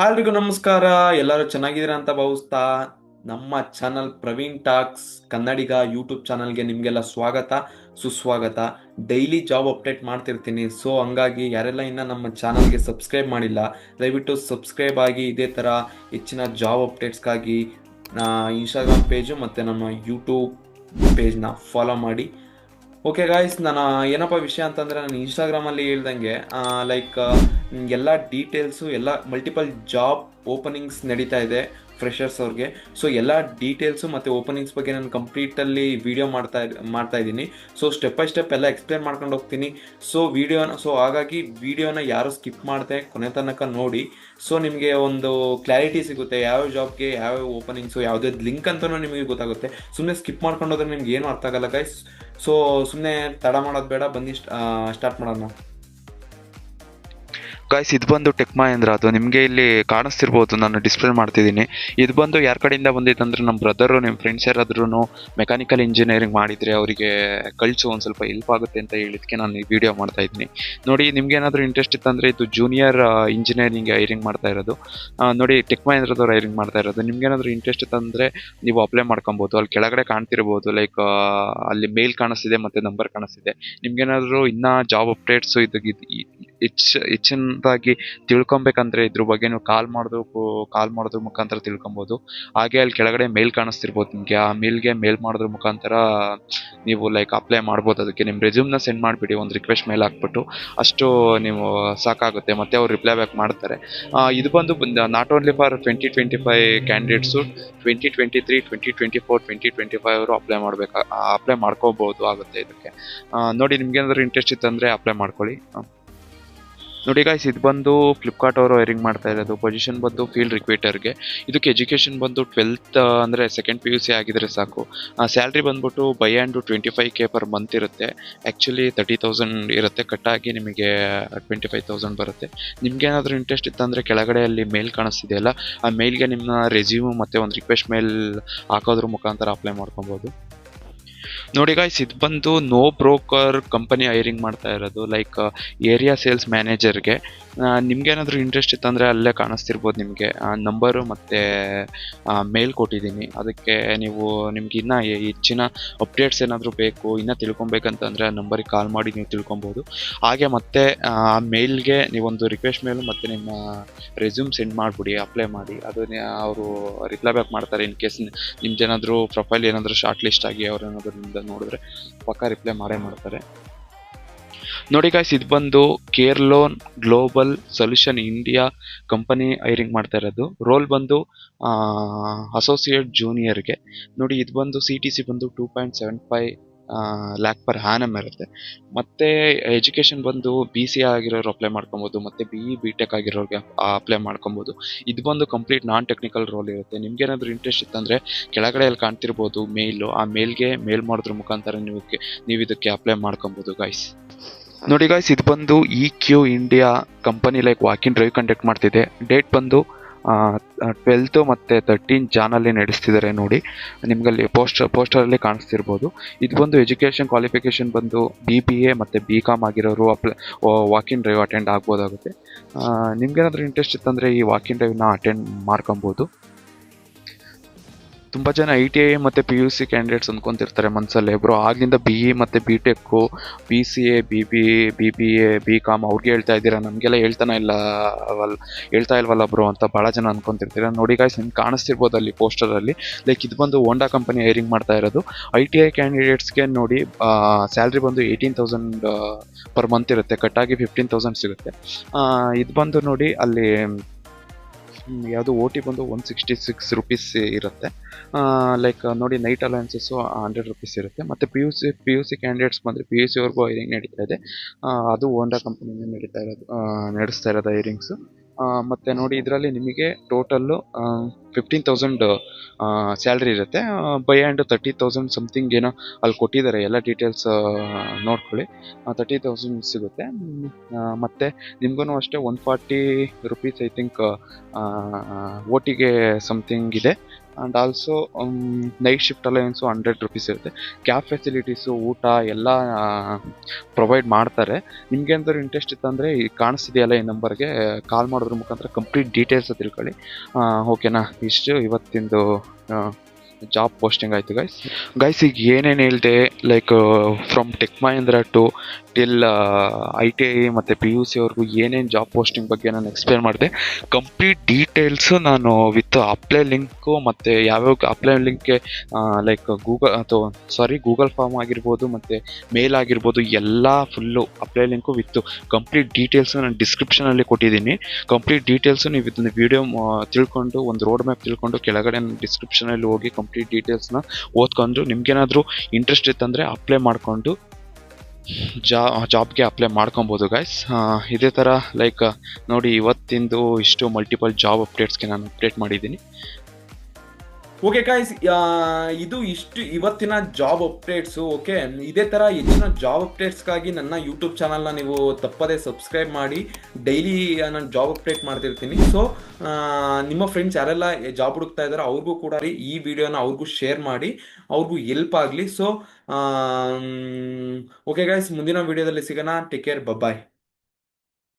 ಎಲ್ರಿಗೂ ನಮಸ್ಕಾರ. ಎಲ್ಲರೂ ಚೆನ್ನಾಗಿದ್ದೀರಾ ಅಂತ ಭಾವಿಸ್ತಾ ನಮ್ಮ ಚಾನಲ್ ಪ್ರವೀಣ್ ಟಾಕ್ಸ್ ಕನ್ನಡಿಗ ಯೂಟ್ಯೂಬ್ ಚಾನಲ್ಗೆ ನಿಮಗೆಲ್ಲ ಸ್ವಾಗತ ಸುಸ್ವಾಗತ. ಡೈಲಿ ಜಾಬ್ ಅಪ್ಡೇಟ್ ಮಾಡ್ತಿರ್ತೀನಿ. ಸೊ ಹಂಗಾಗಿ ಯಾರೆಲ್ಲ ಇನ್ನು ನಮ್ಮ ಚಾನಲ್ಗೆ ಸಬ್ಸ್ಕ್ರೈಬ್ ಮಾಡಿಲ್ಲ, ದಯವಿಟ್ಟು ಸಬ್ಸ್ಕ್ರೈಬ್ ಆಗಿ. ಇದೇ ಥರ ಹೆಚ್ಚಿನ ಜಾಬ್ ಅಪ್ಡೇಟ್ಸ್ಗಾಗಿ ಇನ್ಸ್ಟಾಗ್ರಾಮ್ ಪೇಜು ಮತ್ತು ನಮ್ಮ ಯೂಟ್ಯೂಬ್ ಪೇಜ್ನ ಫಾಲೋ ಮಾಡಿ. ಓಕೆ ಗಾಯ್ಸ್, ನಾನು ಏನಪ್ಪ ವಿಷಯ ಅಂತಂದರೆ, ನಾನು ಇನ್ಸ್ಟಾಗ್ರಾಮಲ್ಲಿ ಹೇಳ್ದಂಗೆ ಎಲ್ಲ ಡೀಟೇಲ್ಸು, ಎಲ್ಲ ಮಲ್ಟಿಪಲ್ ಜಾಬ್ ಓಪನಿಂಗ್ಸ್ ನಡೀತಾ ಇದೆ ಫ್ರೆಷರ್ಸ್ ಅವ್ರಿಗೆ. ಸೊ ಎಲ್ಲ ಡೀಟೇಲ್ಸು ಮತ್ತು ಓಪನಿಂಗ್ಸ್ ಬಗ್ಗೆ ನಾನು ಕಂಪ್ಲೀಟಲ್ಲಿ ವೀಡಿಯೋ ಮಾಡ್ತಾ ಇದ್ದೀನಿ. ಸೊ ಸ್ಟೆಪ್ ಬೈ ಸ್ಟೆಪ್ ಎಲ್ಲ ಎಕ್ಸ್ಪ್ಲೇನ್ ಮಾಡ್ಕೊಂಡು ಹೋಗ್ತೀನಿ. ಸೊ ಹಾಗಾಗಿ ವಿಡಿಯೋನ ಯಾರು ಸ್ಕಿಪ್ ಮಾಡದೆ ಕೊನೆ ತನಕ ನೋಡಿ. ಸೊ ನಿಮಗೆ ಒಂದು ಕ್ಲಾರಿಟಿ ಸಿಗುತ್ತೆ, ಯಾವ ಜಾಬ್ಗೆ ಯಾವ ಓಪನಿಂಗ್ಸು, ಯಾವುದೇ ಲಿಂಕ್ ಅಂತಲೂ ನಿಮಗೆ ಗೊತ್ತಾಗುತ್ತೆ. ಸುಮ್ಮನೆ ಸ್ಕಿಪ್ ಮಾಡ್ಕೊಂಡು ಹೋದ್ರೆ ನಿಮ್ಗೆ ಏನು ಅರ್ಥ ಆಗಲ್ಲ ಗೈಸ್. ಸೊ ಸುಮ್ಮನೆ ತಡ ಮಾಡೋದು ಬೇಡ, ಬನ್ನಿ ಸ್ಟಾರ್ಟ್ ಮಾಡೋಣ. ಗಾಯ್ಸ್, ಇದು ಬಂದು ಟೆಕ್ ಮಹೇಂದ್ರ. ಅದು ನಿಮಗೆ ಇಲ್ಲಿ ಕಾಣಿಸ್ತಿರ್ಬೋದು, ನಾನು ಡಿಸ್ಪ್ಲೇ ಮಾಡ್ತಿದ್ದೀನಿ. ಇದು ಬಂದು ಯಾರ ಕಡೆಯಿಂದ ಬಂದಿತ್ತು ಅಂದರೆ, ನಮ್ಮ ಬ್ರದರು, ನಿಮ್ಮ ಫ್ರೆಂಡ್ಸ್ ಯಾರಾದ್ರೂ ಮೆಕ್ಯಾನಿಕಲ್ ಇಂಜಿನಿಯರಿಂಗ್ ಮಾಡಿದರೆ ಅವರಿಗೆ ಕಳಿಸು, ಒಂದು ಸ್ವಲ್ಪ ಹೆಲ್ಪ್ ಆಗುತ್ತೆ ಅಂತ ಹೇಳಿದಕ್ಕೆ ನಾನು ಈ ವಿಡಿಯೋ ಮಾಡ್ತಾ ಇದ್ದೀನಿ. ನೋಡಿ, ನಿಮ್ಗೆ ಏನಾದರೂ ಇಂಟ್ರೆಸ್ಟ್ ಇತ್ತಂದರೆ, ಇದು ಜೂನಿಯರ್ ಇಂಜಿನಿಯರಿಂಗ್ ಹೈರಿಂಗ್ ಮಾಡ್ತಾ ಇರೋದು. ನೋಡಿ, ಟೆಕ್ ಮಹೇಂದ್ರದವ್ರು ಹೈರಿಂಗ್ ಮಾಡ್ತಾ ಇರೋದು. ನಿಮ್ಗೆ ಏನಾದರೂ ಇಂಟ್ರೆಸ್ಟ್ ಇತ್ತಂದರೆ ನೀವು ಅಪ್ಲೈ ಮಾಡ್ಕೊಬೋದು. ಅಲ್ಲಿ ಕೆಳಗಡೆ ಕಾಣ್ತಿರ್ಬೋದು, ಅಲ್ಲಿ ಮೇಲ್ ಕಾಣಿಸ್ತಿದೆ ಮತ್ತು ನಂಬರ್ ಕಾಣಿಸ್ತಿದೆ. ನಿಮ್ಗೇನಾದರೂ ಇನ್ನೂ ಜಾಬ್ ಅಪ್ಡೇಟ್ಸು ಹೆಚ್ಚಿನದಾಗಿ ತಿಳ್ಕೊಬೇಕಂದ್ರೆ ಇದ್ರ ಬಗ್ಗೆ ನೀವು ಕಾಲ್ ಮಾಡೋದ್ರ ಮುಖಾಂತರ ತಿಳ್ಕೊಬೋದು. ಹಾಗೆ ಅಲ್ಲಿ ಕೆಳಗಡೆ ಮೇಲ್ ಕಾಣಿಸ್ತಿರ್ಬೋದು ನಿಮಗೆ, ಆ ಮೇಲ್ಗೆ ಮೇಲ್ ಮಾಡೋದ್ರ ಮುಖಾಂತರ ನೀವು ಅಪ್ಲೈ ಮಾಡ್ಬೋದು. ಅದಕ್ಕೆ ನಿಮ್ಮ ರೆಸ್ಯೂಮ್ನ ಸೆಂಡ್ ಮಾಡಿಬಿಡಿ, ಒಂದು ರಿಕ್ವೆಸ್ಟ್ ಮೇಲ್ ಹಾಕ್ಬಿಟ್ಟು. ಅಷ್ಟು ನೀವು ಸಾಕಾಗುತ್ತೆ, ಮತ್ತೆ ಅವ್ರು ರಿಪ್ಲೈ ಬ್ಯಾಕ್ ಮಾಡ್ತಾರೆ. ಇದು ಬಂದು ನಾಟ್ ಓನ್ಲಿ ಫಾರ್ 2025 ಕ್ಯಾಂಡಿಡೇಟ್ಸು, 2023, 2024, 2025 ಅವರು ಅಪ್ಲೈ ಮಾಡ್ಕೋಬೋದು ಆಗುತ್ತೆ ಇದಕ್ಕೆ. ನೋಡಿ, ನಿಮ್ಗೇನಾದರೂ ಇಂಟ್ರೆಸ್ಟ್ ಇತ್ತಂದರೆ ಅಪ್ಲೈ ಮಾಡ್ಕೊಳ್ಳಿ. ನೋಡಿ ಗಾಯ್ಸ್, ಇದು ಬಂದು ಫ್ಲಿಪ್ಕಾರ್ಟ್ ಅವರು ಹೈರಿಂಗ್ ಮಾಡ್ತಾ ಇರೋದು. ಪೊಸಿಷನ್ ಬಂದು ಫೀಲ್ಡ್ ರಿಕ್ರೂಟರ್ಗೆ. ಇದಕ್ಕೆ ಎಜುಕೇಷನ್ ಬಂದು 12th ಅಂದರೆ ಸೆಕೆಂಡ್ PUC ಆಗಿದ್ರೆ ಸಾಕು. ಸ್ಯಾಲ್ರಿ ಬಂದ್ಬಿಟ್ಟು by and 25K per month ಇರುತ್ತೆ. ಆ್ಯಕ್ಚುಲಿ 30,000 ಇರುತ್ತೆ, ಕಟ್ಟಾಗಿ ನಿಮಗೆ 25,000 ಬರುತ್ತೆ. ನಿಮ್ಗೇನಾದರೂ ಇಂಟ್ರೆಸ್ಟ್ ಇತ್ತಂದರೆ ಕೆಳಗಡೆ ಅಲ್ಲಿ ಮೇಲ್ ಕಾಣಿಸ್ತಿದೆಯಲ್ಲ, ಆ ಮೇಲ್ಗೆ ನಿಮ್ಮ ರೆಸ್ಯೂಮ್ ಮತ್ತು ಒಂದು ರಿಕ್ವೆಸ್ಟ್ ಮೇಲ್ ಹಾಕೋದ್ರ ಮುಖಾಂತರ ಅಪ್ಲೈ ಮಾಡ್ಕೊಬೋದು. ನೋಡಿ ಗಾಯ್ಸ್, ಇದು ಬಂದು ನೋ ಬ್ರೋಕರ್ ಕಂಪನಿ ಹೈರಿಂಗ್ ಮಾಡ್ತಾ ಇರೋದು, ಏರಿಯಾ ಸೇಲ್ಸ್ ಮ್ಯಾನೇಜರ್ಗೆ. ನಿಮ್ಗೇನಾದರೂ ಇಂಟ್ರೆಸ್ಟ್ ಇತ್ತಂದರೆ ಅಲ್ಲೇ ಕಾಣಿಸ್ತಿರ್ಬೋದು ನಿಮಗೆ ನಂಬರು ಮತ್ತು ಮೇಲ್ ಕೊಟ್ಟಿದ್ದೀನಿ. ಅದಕ್ಕೆ ನಿಮ್ಗೆ ಇನ್ನೂ ಹೆಚ್ಚಿನ ಅಪ್ಡೇಟ್ಸ್ ಏನಾದರೂ ಬೇಕು, ಇನ್ನೂ ತಿಳ್ಕೊಬೇಕಂತಂದರೆ ಆ ನಂಬರಿಗೆ ಕಾಲ್ ಮಾಡಿ ನೀವು ತಿಳ್ಕೊಬೋದು. ಹಾಗೆ ಮತ್ತೆ ಆ ಮೇಲ್ಗೆ ನೀವೊಂದು ರಿಕ್ವೆಸ್ಟ್ ಮೇಲು ಮತ್ತು ನಿಮ್ಮ ರೆಸ್ಯೂಮ್ ಸೆಂಡ್ ಮಾಡಿಬಿಡಿ, ಅಪ್ಲೈ ಮಾಡಿ. ಅದು ಅವರು ರಿಪ್ಲೈ ಬ್ಯಾಕ್ ಮಾಡ್ತಾರೆ. ಇನ್ ಕೇಸ್ ನಿಮ್ದೇನಾದರೂ ಪ್ರೊಫೈಲ್ ಏನಾದರೂ ಶಾರ್ಟ್ ಲಿಸ್ಟ್ ಆಗಿ ಅವ್ರೇನಾದರೂ ನಿಮ್ದು ನೋಡಿದ್ರೆ ಪಕ್ಕ ರಿಪ್ಲೈ ಮಾಡ್ತಾರೆ. ನೋಡಿ ಗಾಯ್ಸ್, ಇದು ಬಂದು care loan global solution India company hiring ಮಾಡ್ತಾ ಇರೋದು. ರೋಲ್ ಬಂದು ಅಸೋಸಿಯೇಟ್ ಜೂನಿಯರ್ಗೆ. ನೋಡಿ, ಇದು ಬಂದು CTC ಬಂದು 2.75 ಲ್ಯಾಕ್ ಪರ್ ಆ್ಯನಮ್ ಇರುತ್ತೆ. ಮತ್ತು ಎಜುಕೇಷನ್ ಬಂದು BCA ಆಗಿರೋರು ಅಪ್ಲೈ ಮಾಡ್ಕೊಬೋದು, ಮತ್ತು BE BTech ಆಗಿರೋರಿಗೆ ಅಪ್ಲೈ ಮಾಡ್ಕೊಬೋದು. ಇದು ಬಂದು ಕಂಪ್ಲೀಟ್ ನಾನ್ ಟೆಕ್ನಿಕಲ್ ರೋಲ್ ಇರುತ್ತೆ. ನಿಮ್ಗೇನಾದರೂ ಇಂಟ್ರೆಸ್ಟ್ ಇತ್ತಂದರೆ ಕೆಳಗಡೆ ಅಲ್ಲಿ ಕಾಣ್ತಿರ್ಬೋದು ಮೇಲು, ಆ ಮೇಲ್ಗೆ ಮೇಲ್ ಮಾಡೋದ್ರ ಮುಖಾಂತರ ನೀವು ಇದಕ್ಕೆ ಅಪ್ಲೈ ಮಾಡ್ಕೊಬೋದು ಗಾಯ್ಸ್. ನೋಡಿ ಗಾಯ್ಸ್, ಇದು ಬಂದು EQ India company walk-in drive conduct ಮಾಡ್ತಿದೆ. ಡೇಟ್ ಬಂದು 12th ಮತ್ತು 13 ಜಾನಲ್ಲಿ ನಡೆಸ್ತಿದ್ದಾರೆ. ನೋಡಿ, ನಿಮ್ಗಲ್ಲಿ ಪೋಸ್ಟರಲ್ಲಿ ಕಾಣಿಸ್ತಿರ್ಬೋದು. ಇದು ಬಂದು ಎಜುಕೇಷನ್ ಕ್ವಾಲಿಫಿಕೇಷನ್ ಬಂದು BBA ಮತ್ತು BCom ಆಗಿರೋರು ವಾಕಿನ್ ಡ್ರೈವ್ ಅಟೆಂಡ್ ಆಗ್ಬೋದಾಗುತ್ತೆ. ನಿಮ್ಗೇನಾದರೂ ಇಂಟ್ರೆಸ್ಟ್ ಇತ್ತಂದರೆ ಈ ವಾಕಿನ್ ಡ್ರೈವ್ನ ಅಟೆಂಡ್ ಮಾಡ್ಕೊಬೋದು. ತುಂಬ ಜನ ITI ಮತ್ತು PUC ಕ್ಯಾಂಡಿಡೇಟ್ಸ್ ಅಂದ್ಕೊತಿರ್ತಾರೆ ಮನಸ್ಸಲ್ಲೇ, ಬ್ರೋ ಆಗ್ಲಿಂದ BE ಮತ್ತು BTech, BCA, BBA, BCom ಅವ್ರಿಗೆ ಹೇಳ್ತಾ ಇದ್ದೀರಾ, ನಮಗೆಲ್ಲ ಹೇಳ್ತಾ ಇಲ್ವಲ್ಲ ಬ್ರೋ ಅಂತ ಭಾಳ ಜನ ಅಂದ್ಕೊತಿರ್ತೀರ. ನೋಡಿ ಗಾಯ್ಸ್, ನಿಮ್ಗೆ ಕಾಣಿಸ್ತಿರ್ಬೋದು ಅಲ್ಲಿ ಪೋಸ್ಟರಲ್ಲಿ. ಇದು ಬಂದು ಹೋಂಡಾ ಕಂಪನಿ ಹೈರಿಂಗ್ ಮಾಡ್ತಾ ಇರೋದು. ITI ಕ್ಯಾಂಡಿಡೇಟ್ಸ್ಗೆ ನೋಡಿ ಸ್ಯಾಲ್ರಿ ಬಂದು 18,000 ಪರ್ ಮಂತ್ ಇರುತ್ತೆ, ಕಟ್ಟಾಗಿ 15,000 ಸಿಗುತ್ತೆ. ಇದು ಬಂದು ನೋಡಿ ಅಲ್ಲಿ ಯಾವುದು OT ಬಂದು 166 ರೂಪೀಸ್ ಇರುತ್ತೆ. ನೋಡಿ, ನೈಟ್ ಅಲವೆನ್ಸಸ್ಸು 100 ರೂಪೀಸ್ ಇರುತ್ತೆ. ಮತ್ತು PUC ಕ್ಯಾಂಡಿಡೇಟ್ಸ್ ಬಂದರೆ PUC ಅವ್ರಿಗೂ ಹೈರಿಂಗ್ ನಡೀತಾ ಇದೆ. ಅದು ಹೋಂಡಾ ಕಂಪನಿನೇ ನಡೆಸ್ತಾ ಇರೋದು ಹೈರಿಂಗ್ಸು. ಮತ್ತು ನೋಡಿ, ಇದರಲ್ಲಿ ನಿಮಗೆ ಟೋಟಲ್ಲು 15,000 ಸ್ಯಾಲ್ರಿ ಇರುತ್ತೆ. ಬೈ ಆ್ಯಂಡ್ 30,000 ಸಮಥಿಂಗ್ ಏನೋ ಅಲ್ಲಿ ಕೊಟ್ಟಿದ್ದಾರೆ, ಎಲ್ಲ ಡೀಟೇಲ್ಸ್ ನೋಡ್ಕೊಳ್ಳಿ. 30,000 ಸಿಗುತ್ತೆ. ಮತ್ತು ನಿಮಗೂ ಅಷ್ಟೇ 140 ರೂಪೀಸ್ ಐ ಥಿಂಕ್ OTಗೆ ಸಮಥಿಂಗ್ ಇದೆ. And also night shift allowance 100 rupees ಇರುತ್ತೆ. ಕ್ಯಾಬ್ ಫೆಸಿಲಿಟೀಸು, ಊಟ ಎಲ್ಲ ಪ್ರೊವೈಡ್ ಮಾಡ್ತಾರೆ. ನಿಮ್ಗೆ ಏನಾದರೂ ಇಂಟ್ರೆಸ್ಟ್ ಇತ್ತಂದರೆ ಈ ಕಾಣಿಸ್ತಿದೆಯಲ್ಲ ಈ ನಂಬರ್ಗೆ ಕಾಲ್ ಮಾಡೋದ್ರ ಮುಖಾಂತರ ಕಂಪ್ಲೀಟ್ ಡೀಟೇಲ್ಸ್ ತಿಳ್ಕೊಳ್ಳಿ. ಓಕೆನಾ, ಇಷ್ಟು ಇವತ್ತಿಂದು ಜಾಬ್ ಪೋಸ್ಟಿಂಗ್ ಆಯಿತು ಗೈಸ್. ಈಗ ಏನೇನು ಹೇಳಿದೆ like from tech Mahindra to till ITI ಮತ್ತು PUC ಅವ್ರಿಗೂ ಏನೇನು ಜಾಬ್ ಪೋಸ್ಟಿಂಗ್ ಬಗ್ಗೆ ನಾನು ಎಕ್ಸ್ಪ್ಲೇನ್ ಮಾಡಿದೆ. ಕಂಪ್ಲೀಟ್ ಡೀಟೇಲ್ಸು ನಾನು ವಿತ್ ಅಪ್ಲೈ ಲಿಂಕು ಮತ್ತು ಯಾವ್ಯಾವ ಅಪ್ಲೈ ಲಿಂಕ್ಗೆ ಲೈಕ್ ಗೂಗಲ್ ಫಾರ್ಮ್ ಆಗಿರ್ಬೋದು ಮತ್ತು ಮೇಲ್ ಆಗಿರ್ಬೋದು ಎಲ್ಲ full apply link with complete details ನಾನು ಡಿಸ್ಕ್ರಿಪ್ಷನಲ್ಲಿ ಕೊಟ್ಟಿದ್ದೀನಿ. ಕಂಪ್ಲೀಟ್ ಡೀಟೇಲ್ಸು ನೀವು ಇದನ್ನು ವೀಡಿಯೋ ತಿಳ್ಕೊಂಡು ಒಂದು ರೋಡ್ ಮ್ಯಾಪ್ ತಿಳ್ಕೊಂಡು ಕೆಳಗಡೆ ಡಿಸ್ಕ್ರಿಪ್ಷನಲ್ಲಿ ಹೋಗಿ ಕಂಪ್ಲೀಟ್ ಡೀಟೇಲ್ಸ್ನ ಓದ್ಕೊಂಡು ನಿಮ್ಗೇನಾದರೂ ಇಂಟ್ರೆಸ್ಟ್ ಇತ್ತಂದರೆ ಅಪ್ಲೈ ಮಾಡಿಕೊಂಡು ಜಾಬ್ಗೆ ಅಪ್ಲೈ ಮಾಡ್ಕೊಬೋದು ಗೈಸ್. ಇದೇ ಥರ ಲೈಕ್ ನೋಡಿ ಇವತ್ತಿಂದು ಇಷ್ಟು ಮಲ್ಟಿಪಲ್ ಜಾಬ್ ಅಪ್ಡೇಟ್ಸ್ಗೆ ನಾನು ಅಪ್ಡೇಟ್ ಮಾಡಿದ್ದೀನಿ. ಓಕೆ ಗೈಸ್, ಇದು ಇಷ್ಟು ಇವತ್ತಿನ ಜಾಬ್ ಅಪ್ಡೇಟ್ಸು. ಓಕೆ, ಇದೇ ಥರ ಹೆಚ್ಚಿನ ಜಾಬ್ ಅಪ್ಡೇಟ್ಸ್ಗಾಗಿ ನನ್ನ ಯೂಟ್ಯೂಬ್ ಚಾನಲ್ನ ನೀವು ತಪ್ಪದೇ ಸಬ್ಸ್ಕ್ರೈಬ್ ಮಾಡಿ. ಡೈಲಿ ನಾನು ಜಾಬ್ ಅಪ್ಡೇಟ್ ಮಾಡ್ತಿರ್ತೀನಿ. ಸೊ ನಿಮ್ಮ ಫ್ರೆಂಡ್ಸ್ ಯಾರೆಲ್ಲ ಜಾಬ್ ಹುಡುಕ್ತಾ ಇದ್ದಾರೋ ಅವ್ರಿಗೂ ಕೂಡ ಈ ವಿಡಿಯೋನ ಅವ್ರಿಗೂ ಶೇರ್ ಮಾಡಿ, ಅವ್ರಿಗೂ ಹೆಲ್ಪ್ ಆಗಲಿ. ಸೊ ಓಕೆ ಗೈಸ್, ಮುಂದಿನ ವಿಡಿಯೋದಲ್ಲಿ ಸಿಗೋಣ. ಟೇಕ್ ಕೇರ್, ಬಾಯ್.